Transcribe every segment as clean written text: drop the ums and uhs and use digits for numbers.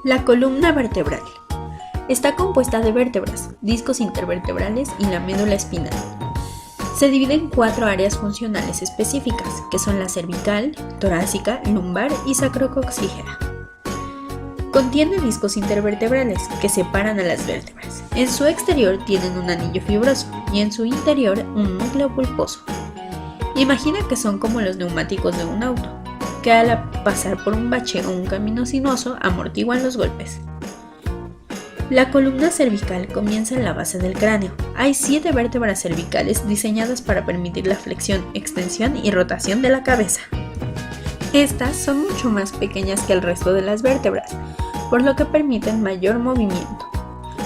La columna vertebral. Está compuesta de vértebras, discos intervertebrales y la médula espinal. Se divide en 4 áreas funcionales específicas, que son la cervical, torácica, lumbar y sacrocoxígea. Contiene discos intervertebrales que separan a las vértebras. En su exterior tienen un anillo fibroso y en su interior un núcleo pulposo. Imagina que son como los neumáticos de un auto, que al pasar por un bache o un camino sinuoso amortiguan los golpes. La columna cervical comienza en la base del cráneo. Hay 7 vértebras cervicales diseñadas para permitir la flexión, extensión y rotación de la cabeza. Estas son mucho más pequeñas que el resto de las vértebras, por lo que permiten mayor movimiento.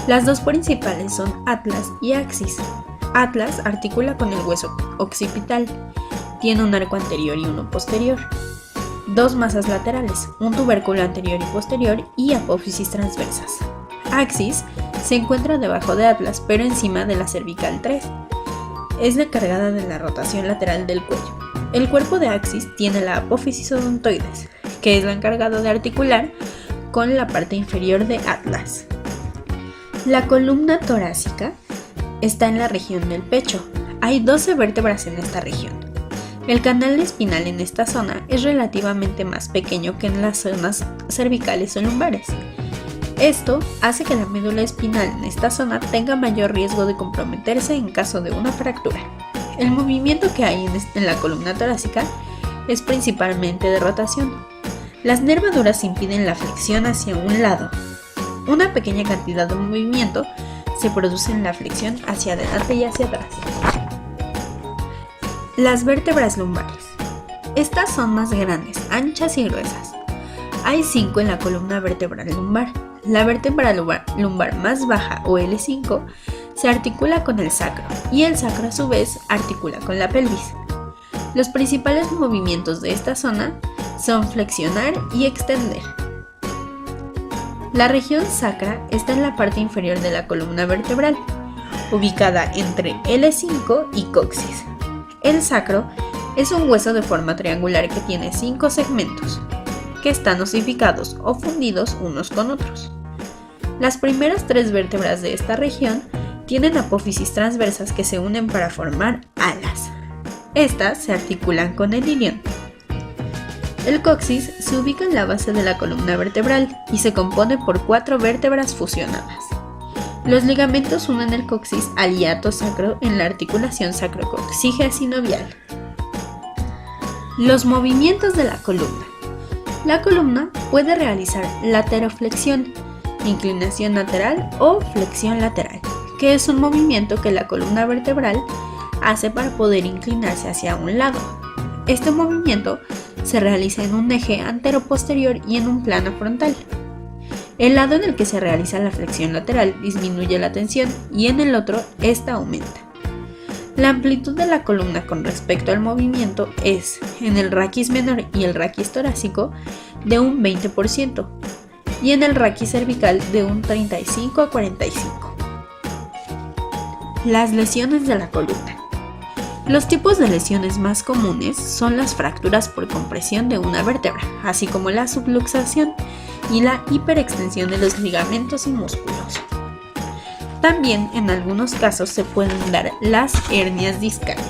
Las 2 principales son atlas y axis. Atlas articula con el hueso occipital. Tiene un arco anterior y uno posterior. 2 masas laterales, un tubérculo anterior y posterior y apófisis transversas. Axis se encuentra debajo de atlas, pero encima de la cervical 3. Es la encargada de la rotación lateral del cuello. El cuerpo de axis tiene la apófisis odontoides, que es la encargada de articular con la parte inferior de atlas. La columna torácica está en la región del pecho. Hay 12 vértebras en esta región. El canal espinal en esta zona es relativamente más pequeño que en las zonas cervicales o lumbares. Esto hace que la médula espinal en esta zona tenga mayor riesgo de comprometerse en caso de una fractura. El movimiento que hay en la columna torácica es principalmente de rotación. Las nervaduras impiden la flexión hacia un lado. Una pequeña cantidad de movimiento se produce en la flexión hacia adelante y hacia atrás. Las vértebras lumbares. Estas son más grandes, anchas y gruesas. Hay 5 en la columna vertebral lumbar. La vértebra lumbar más baja, o L5, se articula con el sacro, y el sacro a su vez articula con la pelvis. Los principales movimientos de esta zona son flexionar y extender. La región sacra está en la parte inferior de la columna vertebral, ubicada entre L5 y coxis. El sacro es un hueso de forma triangular que tiene 5 segmentos, que están osificados o fundidos unos con otros. Las primeras 3 vértebras de esta región tienen apófisis transversas que se unen para formar alas. Estas se articulan con el ilion. El coxis se ubica en la base de la columna vertebral y se compone por 4 vértebras fusionadas. Los ligamentos unen el coxis al hiato sacro en la articulación sacrocoxígea sinovial. Los movimientos de la columna. La columna puede realizar lateroflexión, inclinación lateral o flexión lateral, que es un movimiento que la columna vertebral hace para poder inclinarse hacia un lado. Este movimiento se realiza en un eje antero-posterior y en un plano frontal. El lado en el que se realiza la flexión lateral disminuye la tensión y en el otro esta aumenta. La amplitud de la columna con respecto al movimiento es, en el raquis menor y el raquis torácico, de un 20% y en el raquis cervical de un 35 a 45. Las lesiones de la columna. Los tipos de lesiones más comunes son las fracturas por compresión de una vértebra, así como la subluxación y la hiperextensión de los ligamentos y músculos. También en algunos casos se pueden dar las hernias discales.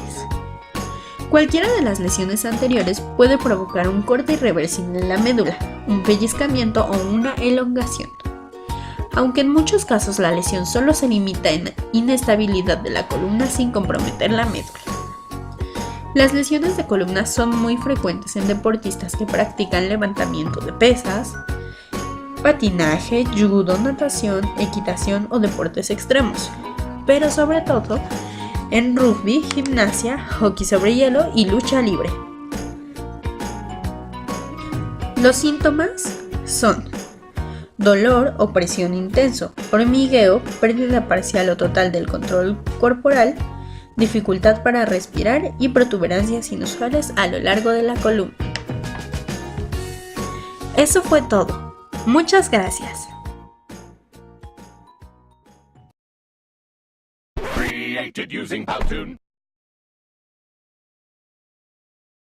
Cualquiera de las lesiones anteriores puede provocar un corte irreversible en la médula, un pellizcamiento o una elongación. Aunque en muchos casos la lesión solo se limita en inestabilidad de la columna sin comprometer la médula. Las lesiones de columna son muy frecuentes en deportistas que practican levantamiento de pesas, patinaje, judo, natación, equitación o deportes extremos, pero sobre todo en rugby, gimnasia, hockey sobre hielo y lucha libre. Los síntomas son dolor o presión intenso, hormigueo, pérdida parcial o total del control corporal, dificultad para respirar y protuberancias inusuales a lo largo de la columna. Eso fue todo. Muchas gracias. Created using Powtoon.